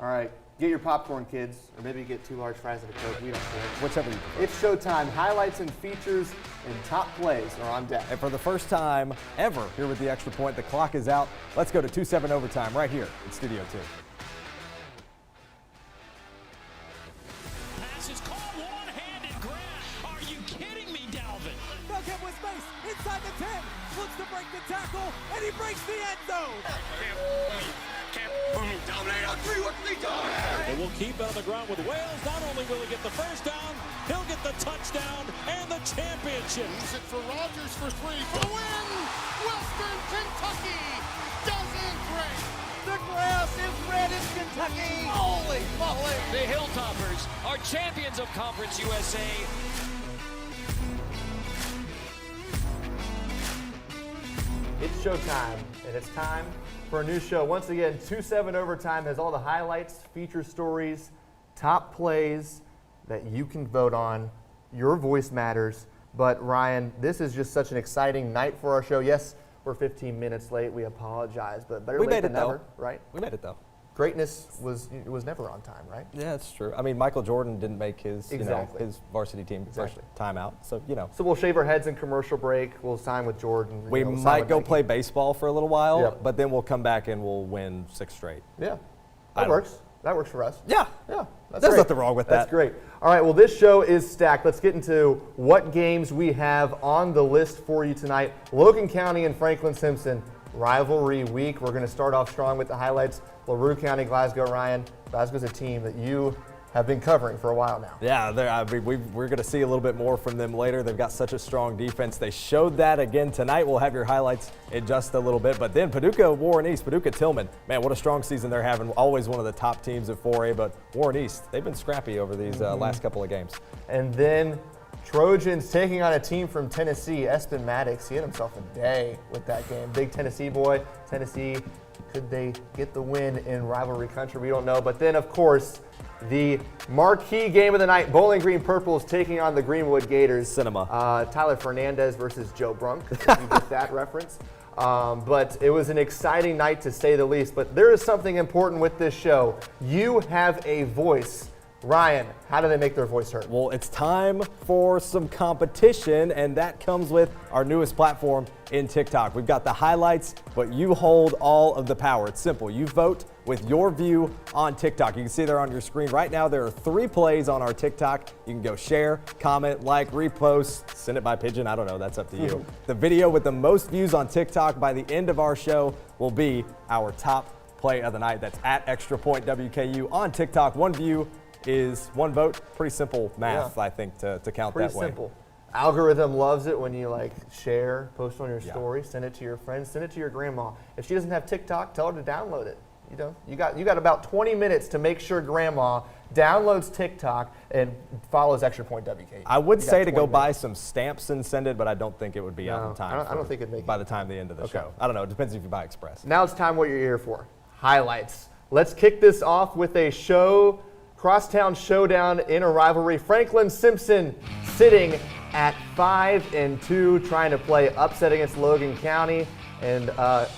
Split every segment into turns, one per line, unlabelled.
All right, get your popcorn, kids, or maybe get 2 large fries and a Coke. We don't care.
Whichever you prefer.
It's showtime. Highlights and features and top plays are on deck.
And for the first time ever here with the Extra Point, the clock is out. Let's go to 270 overtime right here in Studio 2.
Pass is caught, one-handed grab. Are you kidding me, Dalvin?
Dug him with space inside the 10. Looks to break the tackle, and he breaks the end zone.
They will keep it on the ground with Wales. Not only will he get the first down, he'll get the touchdown and the championship.
Use it for Rodgers for 3 for the win. Western Kentucky does it great.
The grass is red in Kentucky. Holy moly.
The Hilltoppers are champions of Conference USA.
It's showtime, and it's time for a new show. Once again, 270 Overtime has all the highlights, feature stories, top plays that you can vote on. Your voice matters. But Ryan, this is just such an exciting night for our show. Yes, we're 15 minutes late. We apologize, but better late than never, right?
We made it though.
Greatness was never on time, right?
Yeah, that's true. I mean, Michael Jordan didn't make his his varsity team first timeout, so
So we'll shave our heads in commercial break. We'll sign with Jordan.
We might go play baseball for a little while,
Yep.
but then we'll come back and we'll win 6 straight.
Yeah, that works. That works for us.
Yeah,
Yeah, that's
there's
great.
nothing wrong with that.
That's great. All right, well, this show is stacked. Let's get into what games we have on the list for you tonight. Logan County and Franklin Simpson rivalry week. We're going to start off strong with the highlights. LaRue County, Glasgow, Ryan. Glasgow's a team that you have been covering for a while now.
Yeah, we're going to see a little bit more from them later. They've got such a strong defense. They showed that again tonight. We'll have your highlights in just a little bit. But then Paducah, Warren East, Paducah Tillman. Man, what a strong season they're having. Always one of the top teams at 4A. But Warren East, they've been scrappy over these last couple of games.
And then Trojans taking on a team from Tennessee. Espen Maddox, he had himself a day with that game. Big Tennessee boy. Tennessee, could they get the win in rivalry country? We don't know. But then, of course, the marquee game of the night, Bowling Green Purples taking on the Greenwood Gators.
Cinema.
Tyler Fernandez versus Joe Brunk, if you get that reference. But it was an exciting night to say the least. But there is something important with this show. You have a voice. Ryan, how do they make their voice heard?
Well, it's time for some competition, and that comes with our newest platform in TikTok. We've got the highlights, but you hold all of the power. It's simple. You vote with your view on TikTok. You can see there on your screen right now. There are 3 plays on our TikTok. You can go share, comment, like, repost, send it by pigeon. I don't know. That's up to you. The video with the most views on TikTok by the end of our show will be our top play of the night. That's at Extra Point WKU on TikTok. 1 view is 1 vote. Pretty simple math, I think, to count that way.
Pretty simple. Algorithm loves it when you share, post on your story, send it to your friends, send it to your grandma. If she doesn't have TikTok, tell her to download it. You got about 20 minutes to make sure grandma downloads TikTok and follows Extra Point WKU.
I would say to go buy some stamps and send it, but I don't think it would be out in time.
I don't think it'd make
by the time the end of the show. I don't know. It depends if you buy Express.
Now it's time what you're here for. Highlights. Let's kick this off with a crosstown showdown in a rivalry. Franklin Simpson sitting at 5-2, trying to play upset against Logan County. And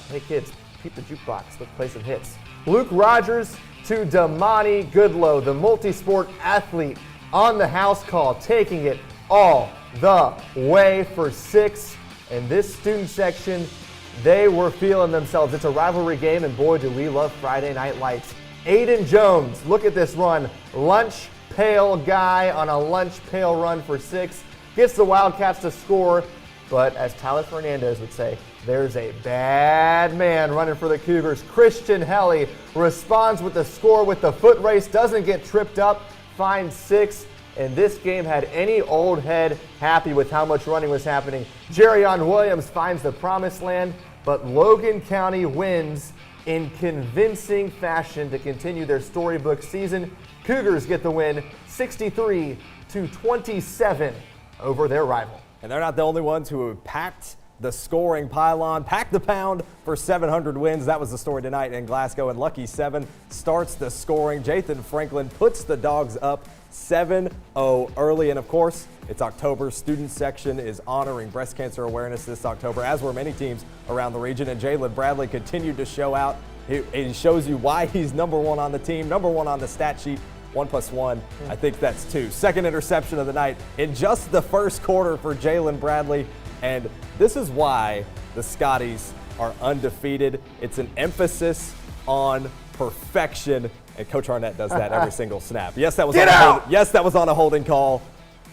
hey kids, keep the jukebox. Let's play some hits. Luke Rogers to Damani Goodlow, the multi-sport athlete on the house call, taking it all the way for 6. And this student section, they were feeling themselves. It's a rivalry game, and boy, do we love Friday Night Lights. Aiden Jones, look at this run. Lunch pail guy on a lunch pail run for 6. Gets the Wildcats to score, but as Tyler Fernandez would say, there's a bad man running for the Cougars. Christian Helly responds with the score with the foot race, doesn't get tripped up, finds 6. And this game had any old head happy with how much running was happening. Jerryon Williams finds the promised land, but Logan County wins in convincing fashion to continue their storybook season. Cougars get the win 63-27 over their rival.
And they're not the only ones who packed the scoring pylon, packed the pound for 700 wins. That was the story tonight in Glasgow, and Lucky 7 starts the scoring. Jathan Franklin puts the Dogs up 7-0 early, and of course, it's October. Student section is honoring breast cancer awareness this October, as were many teams around the region, and Jalen Bradley continued to show out It shows you why he's number one on the team, number one on the stat sheet. 1 + 1, I think that's 2. Second interception of the night in just the first quarter for Jalen Bradley. And this is why the Scotties are undefeated. It's an emphasis on perfection. And Coach Arnett does that every single snap. Yes, that was on a holding call.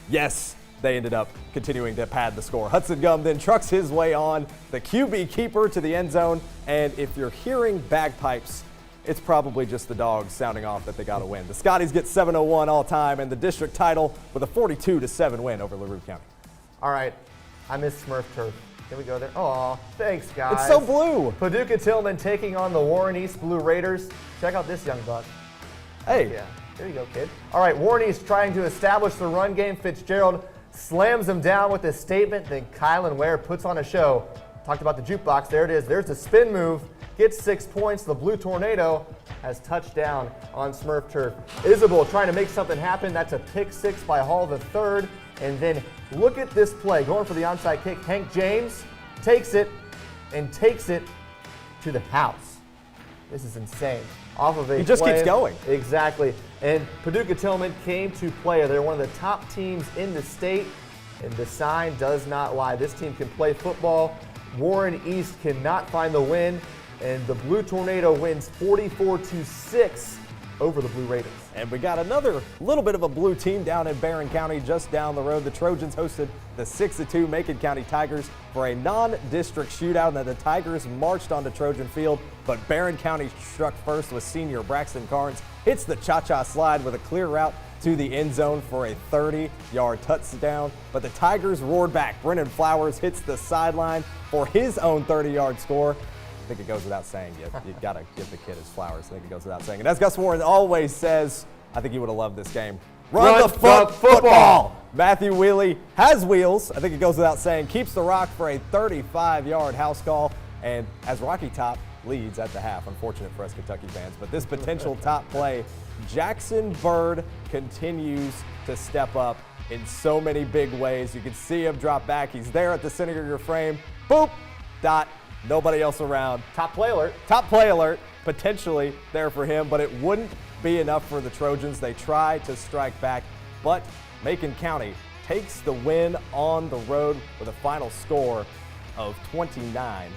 Yes, they ended up continuing to pad the score. Hudson Gum then trucks his way on, the QB keeper, to the end zone. And if you're hearing bagpipes, it's probably just the Dogs sounding off that they got to win. The Scotties get 7-01 all time and the district title with a 42-7 win over LaRue County.
All right, I miss Smurf Turf. Can we go there? Oh, thanks, guys.
It's so blue.
Paducah Tillman taking on the Warren East Blue Raiders. Check out this young buck.
Hey.
Yeah, there you go, kid. All right, Warren East trying to establish the run game. Fitzgerald slams him down with a statement. Then Kylan Ware puts on a show. Talked about the jukebox. There it is. There's the spin move. Gets 6 points. The Blue Tornado has touchdown on Smurf Turf. Isabel trying to make something happen. That's a pick 6 by Hall III. And then look at this play. Going for the onside kick. Hank James takes it and takes it to the house. This is insane. Off of a
He just
play.
keeps going.
Exactly. And Paducah Tillman came to play. They're one of the top teams in the state. And the sign does not lie. This team can play football. Warren East cannot find the win. And the Blue Tornado wins 44-6 over the Blue Raiders.
And we got another little bit of a blue team down in Barron County just down the road. The Trojans hosted the 6-2 Macon County Tigers for a non-district shootout. And then the Tigers marched onto Trojan Field, but Barron County struck first with senior Braxton Carnes. Hits the cha-cha slide with a clear route to the end zone for a 30-yard touchdown. But the Tigers roared back. Brennan Flowers hits the sideline for his own 30-yard score. I think it goes without saying. You got to give the kid his flowers. I think it goes without saying. And as Gus Warren always says, I think he would have loved this game. Run the football! Matthew Wheely has wheels. I think it goes without saying. Keeps the rock for a 35-yard house call. And as Rocky Top leads at the half, unfortunate for us Kentucky fans, but this potential top play, Jackson Bird continues to step up in so many big ways. You can see him drop back. He's there at the center of your frame. Boop, dot. Nobody else around.
Top play alert.
Top play alert, potentially there for him, but it wouldn't be enough for the Trojans. They try to strike back, but Macon County takes the win on the road with a final score of 29-14.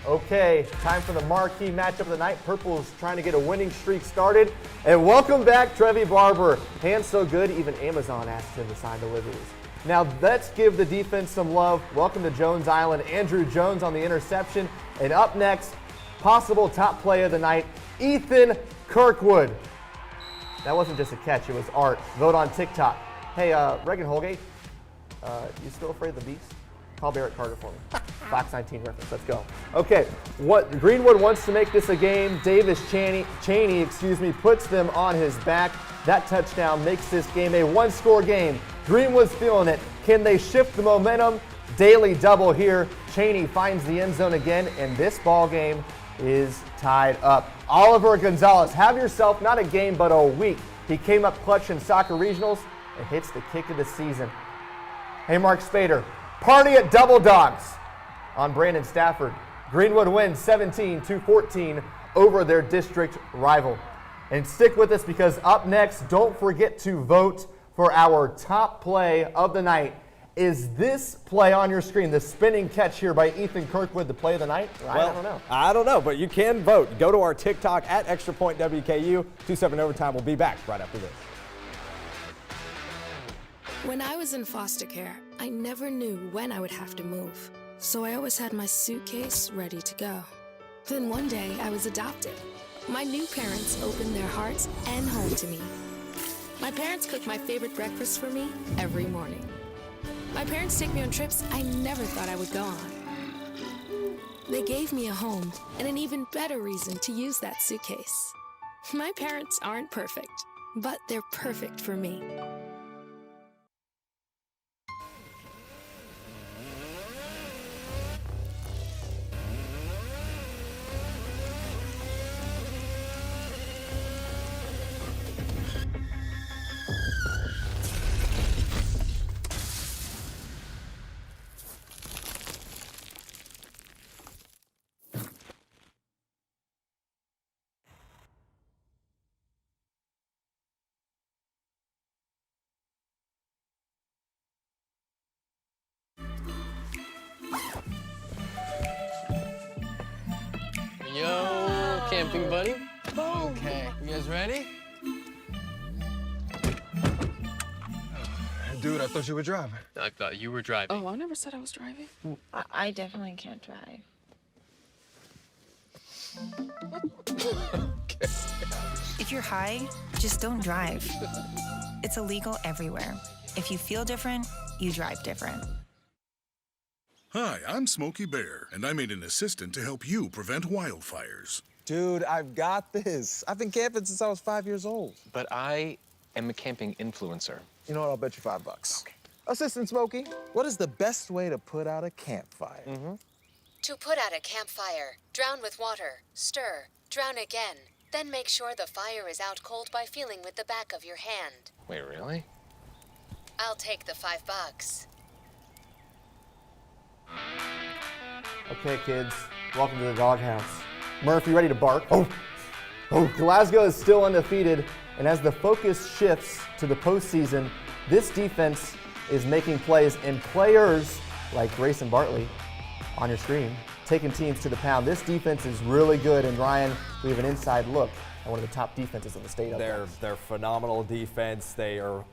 Okay, time for the marquee matchup of the night. Purple's trying to get a winning streak started. And welcome back, Trevi Barber. Hands so good, even Amazon asked him to sign deliveries. Now let's give the defense some love. Welcome to Jones Island. Andrew Jones on the interception. And up next, possible top play of the night, Ethan Kirkwood. That wasn't just a catch, it was art. Vote on TikTok. Hey, Reagan Holgate, you still afraid of the beast? Call Barrett Carter for me. Fox 19 reference, let's go. Okay, Greenwood wants to make this a game. Davis Cheney, puts them on his back. That touchdown makes this game a one-score game. Greenwood's feeling it. Can they shift the momentum? Daily double here. Cheney finds the end zone again, and this ball game is tied up. Oliver Gonzalez, have yourself not a game but a week. He came up clutch in soccer regionals and hits the kick of the season. Hey, Mark Spader, party at Double Dogs on Brandon Stafford. Greenwood wins 17-14 over their district rival. And stick with us because up next, don't forget to vote for our top play of the night. Is this play on your screen, the spinning catch here by Ethan Kirkwood, the play of the night?
Well,
I don't know.
I don't know, but you can vote. Go to our TikTok at Extra Point WKU. 270 Overtime will be back right after this.
When I was in foster care, I never knew when I would have to move. So I always had my suitcase ready to go. Then one day I was adopted. My new parents opened their hearts and home to me. My parents cook my favorite breakfast for me every morning. My parents take me on trips I never thought I would go on. They gave me a home and an even better reason to use that suitcase. My parents aren't perfect, but they're perfect for me.
camping, buddy. Okay, you guys ready?
Dude, I thought you were driving.
I thought you were driving.
Oh, I never said I was driving.
I definitely can't drive.
If you're high, just don't drive. It's illegal everywhere. If you feel different, you drive different.
Hi, I'm Smokey Bear, and I made an assistant to help you prevent wildfires.
Dude, I've got this. I've been camping since I was 5 years old.
But I am a camping influencer.
You know what? I'll bet you $5. Okay. Assistant Smokey, what is the best way to put out a campfire?
To put out a campfire, drown with water, stir, drown again. Then make sure the fire is out cold by feeling with the back of your hand.
Wait, really?
I'll take the $5.
Okay, kids, welcome to the doghouse. Murph, you ready to bark? Oh, Glasgow is still undefeated, and as the focus shifts to the postseason, this defense is making plays, and players like Grayson Bartley on your screen, taking teams to the pound. This defense is really good, and Ryan, we have an inside look at one of the top defenses in the state.
They're phenomenal defense. They're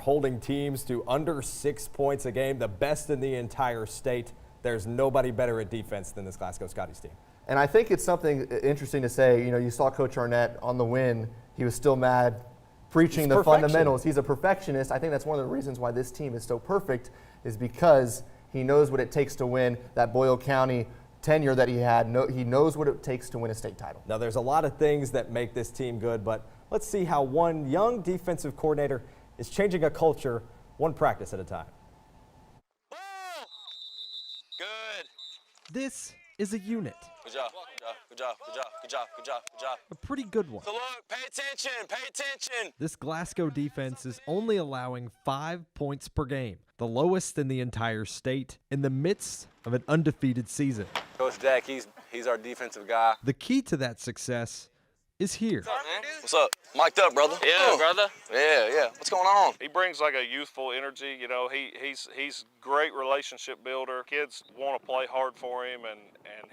holding teams to under 6 points a game, the best in the entire state. There's nobody better at defense than this Glasgow Scotties team.
And I think it's something interesting to say. You know, you saw Coach Arnett on the win. He was still mad, preaching the fundamentals. He's a perfectionist. I think that's one of the reasons why this team is so perfect, is because he knows what it takes to win. That Boyle County tenure that he had, he knows what it takes to win a state title.
Now, there's a lot of things that make this team good, but let's see how one young defensive coordinator is changing a culture one practice at a time.
Good.
This is a unit.
Good job, good job, good job, good job, good job, good job.
A pretty good one.
So look, pay attention.
This Glasgow defense is only allowing 5 points per game, the lowest in the entire state, in the midst of an undefeated season.
Coach Dak, he's our defensive guy.
The key to that success is here.
What's up? Mic'd up, brother.
Yeah, brother.
Yeah. What's going on?
He brings like a youthful energy. You know, he's great relationship builder. Kids want to play hard for him, and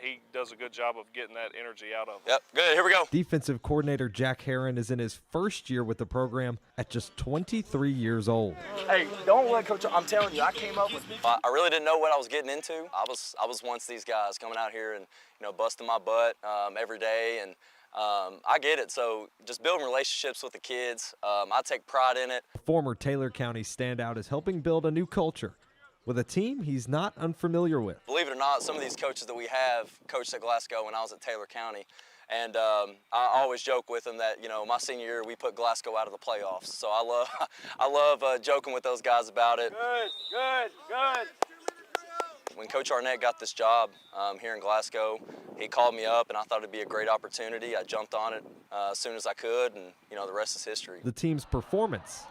he does a good job of getting that energy out of them.
Yep, good. Here we go.
Defensive coordinator Jack Herron is in his first year with the program at just 23 years old.
Hey, don't let Coach. I'm telling you, I came up with. I really didn't know what I was getting into. I was once these guys coming out here and busting my butt every day and. I get it. So just building relationships with the kids, I take pride in it.
Former Taylor County standout is helping build a new culture with a team he's not unfamiliar with.
Believe it or not, some of these coaches that we have coached at Glasgow when I was at Taylor County. And I always joke with them that, my senior year, we put Glasgow out of the playoffs. So I love joking with those guys about it. Good. When Coach Arnett got this job here in Glasgow, he called me up and I thought it'd be a great opportunity. I jumped on it as soon as I could, and the rest is history.
The team's performance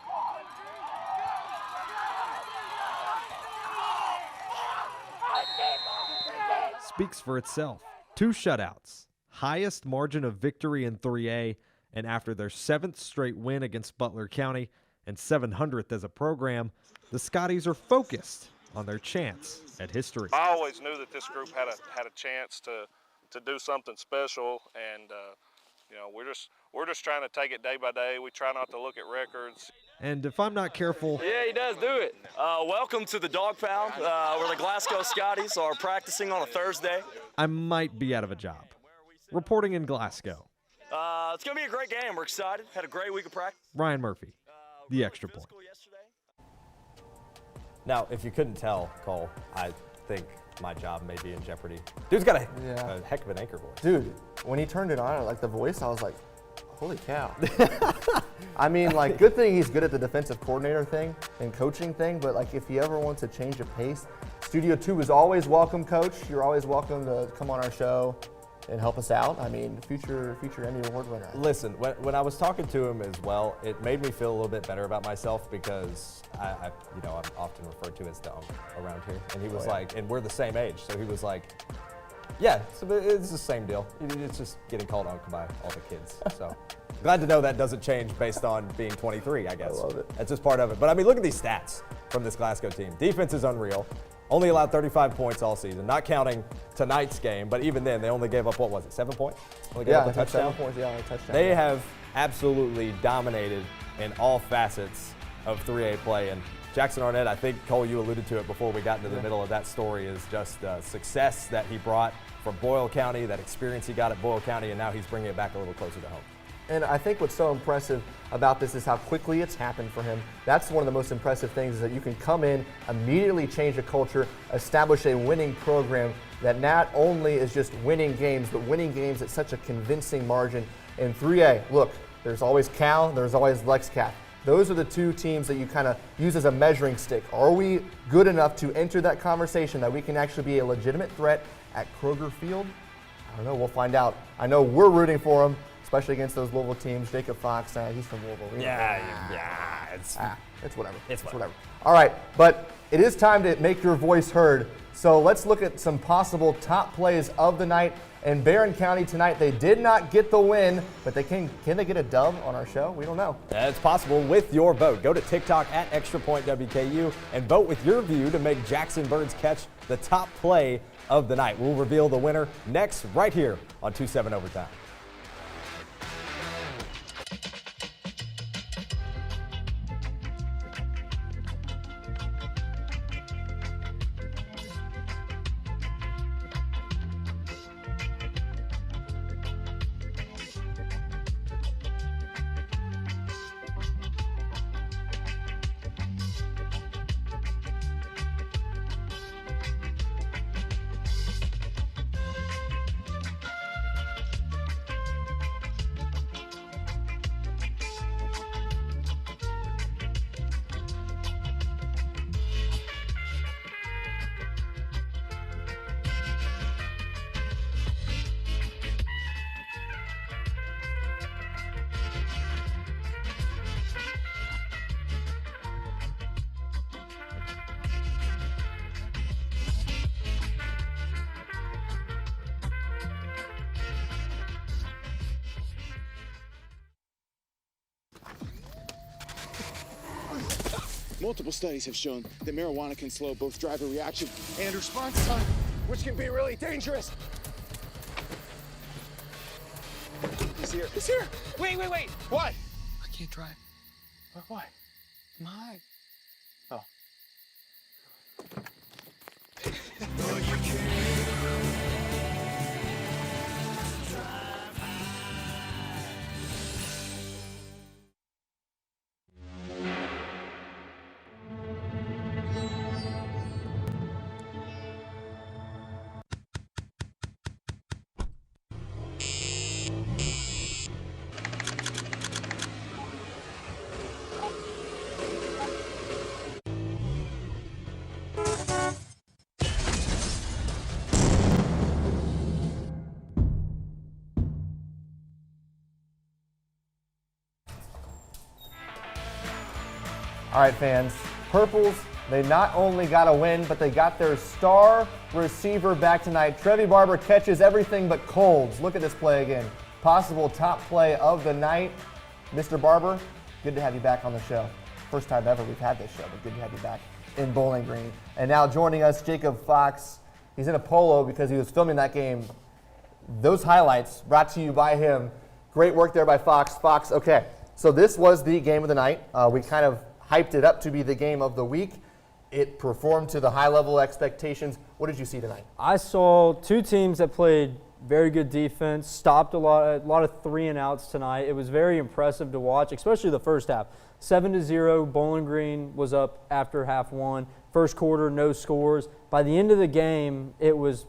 speaks for itself. 2 shutouts, highest margin of victory in 3A, and after their 7th straight win against Butler County and 700th as a program, the Scotties are focused on their chance at history.
I always knew that this group had a chance to do something special, and we're just trying to take it day by day. We try not to look at records.
And if I'm not careful,
yeah, he does do it. Welcome to the Dog Pound, where the Glasgow Scotties are practicing on a Thursday.
I might be out of a job. Reporting in Glasgow.
It's gonna be a great game. We're excited. Had a great week of practice.
Ryan Murphy, The Extra Point.
Now, if you couldn't tell, Cole, I think my job may be in jeopardy. Dude's got a heck of an anchor voice.
Dude, when he turned it on, like the voice, I was like, holy cow. I mean, like, good thing he's good at the defensive coordinator thing and coaching thing, but like if he ever wants to change a pace, Studio 2 is always welcome, Coach. You're always welcome to come on our show and help us out. I mean, future Emmy Award winner.
Listen, when I was talking to him as well, it made me feel a little bit better about myself because I'm often referred to as dumb around here. And he was like, and we're the same age, so he was like, yeah, so it's the same deal. It's just getting called uncle by all the kids. So glad to know that doesn't change based on being 23, I guess.
I love it.
That's just part of it. But I mean, look at these stats from this Glasgow team. Defense is unreal. Only allowed 35 points all season, not counting tonight's game, but even then, they only gave up, 7 points? Only gave up a touchdown?
7 points, a touchdown.
They have absolutely dominated in all facets of 3A play. And Jackson Arnett, I think, Cole, you alluded to it before we got into the middle of that story, is just the success that he brought from Boyle County, that experience he got at Boyle County, and now he's bringing it back a little closer to home.
And I think what's so impressive about this is how quickly it's happened for him. That's one of the most impressive things, is that you can come in, immediately change a culture, establish a winning program that not only is just winning games, but winning games at such a convincing margin. In 3A, look, there's always Cal, there's always LexCap. Those are the two teams that you kind of use as a measuring stick. Are we good enough to enter that conversation that we can actually be a legitimate threat at Kroger Field? I don't know, we'll find out. I know we're rooting for them, especially against those Louisville teams. Jacob Fox, he's from Louisville. It's whatever. It's whatever. All right, but it is time to make your voice heard. So let's look at some possible top plays of the night. In Barron County tonight, they did not get the win, but can they get a dub on our show? We don't know.
It's possible with your vote. Go to TikTok at ExtraPointWKU and vote with your view to make Jackson Bird's catch the top play of the night. We'll reveal the winner next, right here on 270 Overtime.
Multiple studies have shown that marijuana can slow both driver reaction and response time, which can be really dangerous. He's here. He's here.
Wait.
What?
I can't drive.
Why?
My.
Oh.
All right, fans, Purples, they not only got a win, but they got their star receiver back tonight. Trevi Barber catches everything but colds. Look at this play again. Possible top play of the night. Mr. Barber, good to have you back on the show. First time ever we've had this show, but good to have you back in Bowling Green. And now joining us, Jacob Fox. He's in a polo because he was filming that game. Those highlights brought to you by him. Great work there by Fox. Fox, okay, so this was the game of the night. We kind of hyped it up to be the game of the week. It performed to the high-level expectations. What did you see tonight?
I saw two teams that played very good defense, stopped a lot of 3-and-outs tonight. It was very impressive to watch, especially the first half. 7-0, Bowling Green was up after half one. First quarter, no scores. By the end of the game, it was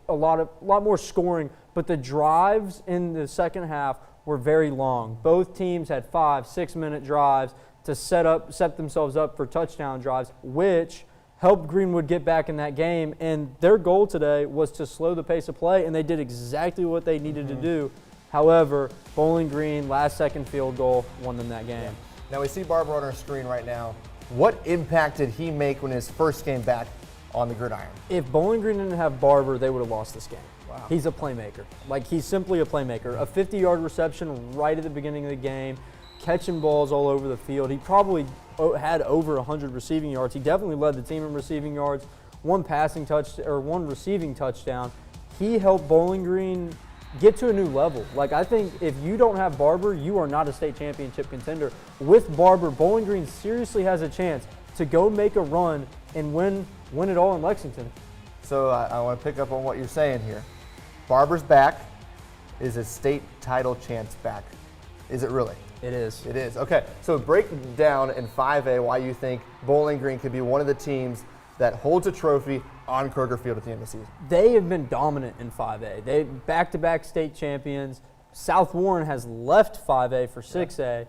a lot more scoring, but the drives in the second half were very long. Both teams had 5-6-minute drives to set themselves up for touchdown drives, which helped Greenwood get back in that game. And their goal today was to slow the pace of play, and they did exactly what they needed to do. However, Bowling Green, last-second field goal, won them that game.
Yeah. Now we see Barber on our screen right now. What impact did he make when his first game back on the gridiron?
If Bowling Green didn't have Barber, they would have lost this game.
Wow.
He's a playmaker. Like, he's simply a playmaker. A 50-yard reception right at the beginning of the game, catching balls all over the field. He probably had over 100 receiving yards. He definitely led the team in receiving yards. one receiving touchdown. He helped Bowling Green get to a new level. Like, I think if you don't have Barber, you are not a state championship contender. With Barber, Bowling Green seriously has a chance to go make a run and win it all in Lexington.
So I want to pick up on what you're saying here. Barber's back. Is a state title chance back? Is it really?
It is.
It is. Okay, so break down in 5A why you think Bowling Green could be one of the teams that holds a trophy on Kroger Field at the end of the season.
They have been dominant in 5A. They back-to-back state champions. South Warren has left 5A for 6A.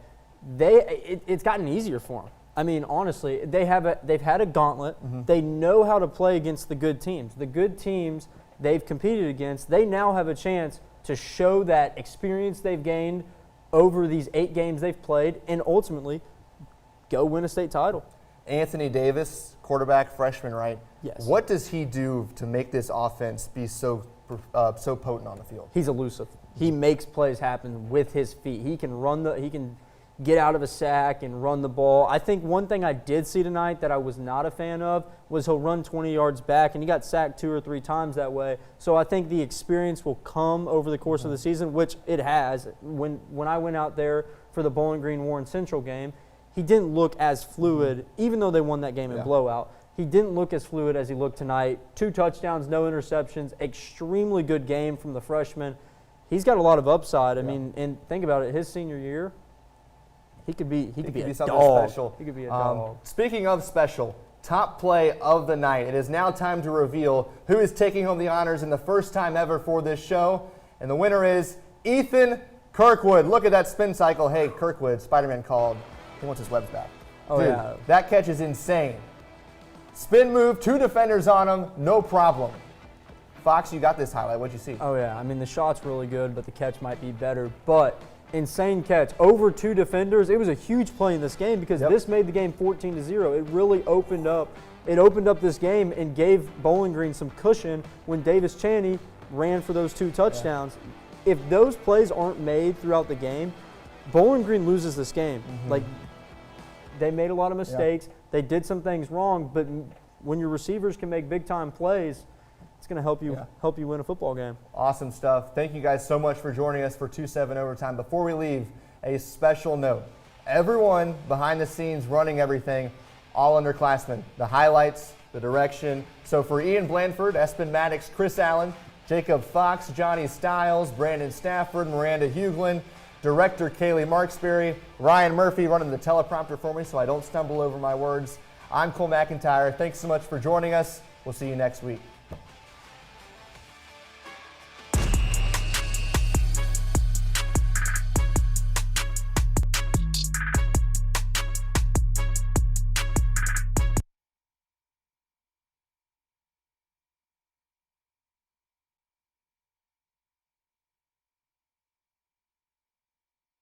It's gotten easier for them. I mean, honestly, they've had a gauntlet. They know how to play against the good teams. The good teams they've competed against, they now have a chance to show that experience they've gained over these 8 games they've played and ultimately go win a state title.
Anthony Davis, quarterback, freshman, right?
Yes.
What does he do to make this offense be so potent on the field?
He's elusive. He makes plays happen with his feet. He can get out of a sack and run the ball. I think one thing I did see tonight that I was not a fan of was he'll run 20 yards back, and he got sacked 2 or 3 times that way. So I think the experience will come over the course of the season, which it has. When I went out there for the Bowling Green Warren Central game, he didn't look as fluid, even though they won that game in blowout. He didn't look as fluid as he looked tonight. 2 touchdowns, no interceptions, extremely good game from the freshman. He's got a lot of upside. I mean, and think about it, his senior year, he could be a
something
dog.
special.
He could be a dog.
Speaking of special, top play of the night. It is now time to reveal who is taking home the honors in the first time ever for this show. And the winner is Ethan Kirkwood. Look at that spin cycle. Hey, Kirkwood, Spider-Man called. He wants his webs back.
Oh,
dude,
yeah.
That catch is insane. Spin move, 2 defenders on him, no problem. Fox, you got this highlight. What'd you see?
Oh, yeah. I mean, the shot's really good, but the catch might be better. But insane catch. Over 2 defenders. It was a huge play in this game because this made the game 14-0. It really opened up this game and gave Bowling Green some cushion when Davis Chaney ran for those 2 touchdowns. If those plays aren't made throughout the game, Bowling Green loses this game. Like, they made a lot of mistakes. They did some things wrong, but when your receivers can make big-time plays, it's going to help you win a football game.
Awesome stuff. Thank you guys so much for joining us for 2-7 Overtime. Before we leave, a special note. Everyone behind the scenes running everything, all underclassmen. The highlights, the direction. So for Ian Blandford, Espen Maddox, Chris Allen, Jacob Fox, Johnny Stiles, Brandon Stafford, Miranda Huglin, Director Kaylee Marksberry, Ryan Murphy running the teleprompter for me so I don't stumble over my words. I'm Cole McIntire. Thanks so much for joining us. We'll see you next week.